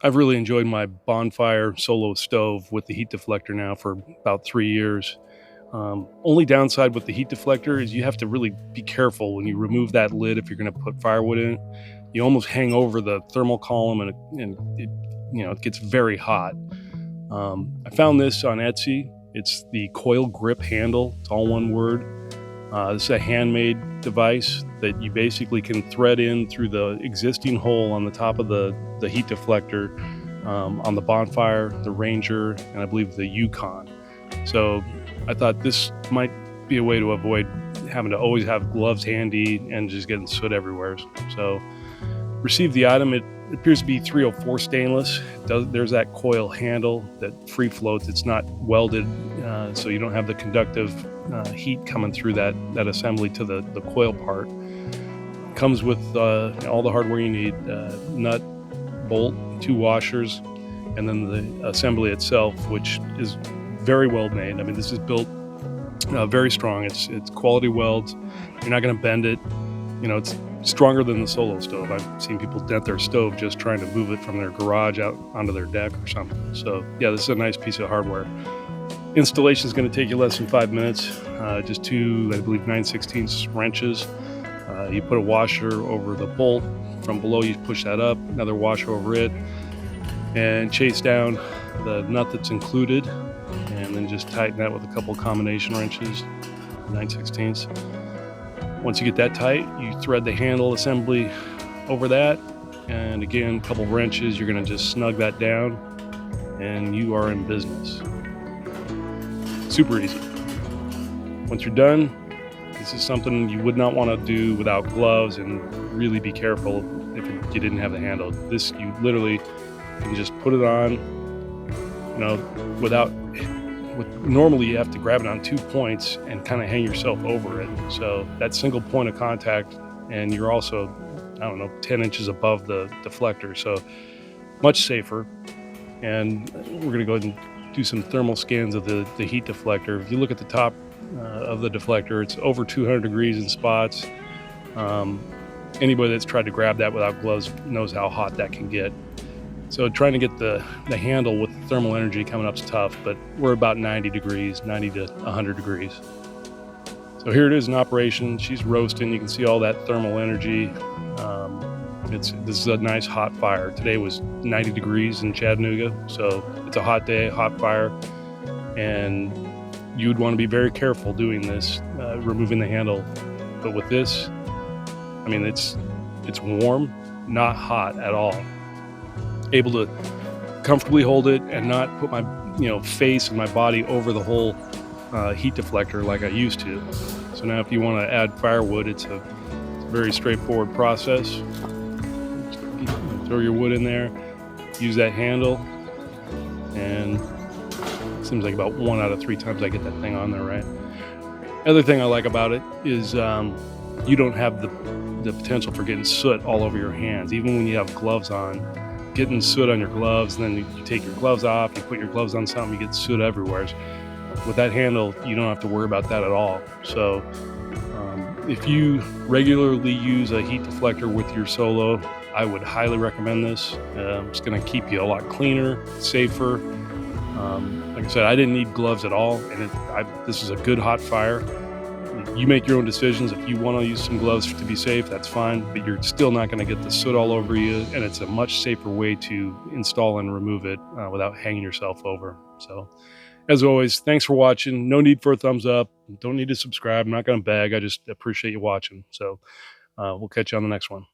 I've really enjoyed my bonfire solo stove with the heat deflector now for about 3 years. Only downside with the heat deflector is you have to really be careful when you remove that lid if you're going to put firewood in it. You almost hang over the thermal column, and it gets very hot. I found this on Etsy. It's the Coil Grip Handle. It's all one word. This is a handmade device that you basically can thread in through the existing hole on the top of the heat deflector on the bonfire, the Ranger, and I believe the Yukon. So I thought this might be a way to avoid having to always have gloves handy and just getting soot everywhere. So received the item. It appears to be 304 stainless. There's that coil handle that free floats. It's not welded, so you don't have the conductive heat coming through that assembly to the coil part. Comes with all the hardware you need: nut, bolt, 2 washers, and then the assembly itself, which is very well made. I mean, this is built very strong. It's quality welds. You're not going to bend it. It's stronger than the solo stove. I've seen people dent their stove just trying to move it from their garage out onto their deck or something. So yeah, this is a nice piece of hardware. Installation is going to take you less than 5 minutes. Just 2, I believe, 9/16 wrenches. You put a washer over the bolt. From below, you push that up, another washer over it, and chase down the nut that's included, and then just tighten that with a couple combination wrenches, 9/16. Once you get that tight, you thread the handle assembly over that, and again, a couple wrenches. You're going to just snug that down, and you are in business. Super easy. Once you're done, this is something you would not want to do without gloves, and really be careful if you didn't have the handle. This, you literally can just put it on, normally you have to grab it on 2 points and kind of hang yourself over it. So that single point of contact, and you're also, 10 inches above the deflector. So much safer. And we're going to go ahead and do some thermal scans of the heat deflector. If you look at the top of the deflector, it's over 200 degrees in spots. Anybody that's tried to grab that without gloves knows how hot that can get. So trying to get the handle with the thermal energy coming up is tough, but we're about 90 degrees, 90 to 100 degrees. So here it is in operation. She's roasting. You can see all that thermal energy. This is a nice hot fire. Today was 90 degrees in Chattanooga, so it's a hot day, hot fire, and you'd want to be very careful doing this, removing the handle. But with this, I mean, it's warm, not hot at all. Able to comfortably hold it and not put my face and my body over the whole heat deflector like I used to. So now if you want to add firewood, it's a very straightforward process. Just throw your wood in there, use that handle, and it seems like about 1 out of 3 times I get that thing on there right. Other thing I like about it is you don't have the potential for getting soot all over your hands. Even when you have gloves on, getting soot on your gloves, and then you take your gloves off, you put your gloves on something, you get soot everywhere. With that handle, you don't have to worry about that at all. So if you regularly use a heat deflector with your solo, I would highly recommend this. It's going to keep you a lot cleaner, safer. Like I said, I didn't need gloves at all, and this is a good hot fire. You make your own decisions. If you want to use some gloves to be safe, that's fine, but you're still not going to get the soot all over you, and it's a much safer way to install and remove it without hanging yourself over. So, as always, thanks for watching. No need for a thumbs up. Don't need to subscribe. I'm not going to beg. I just appreciate you watching. So, we'll catch you on the next one.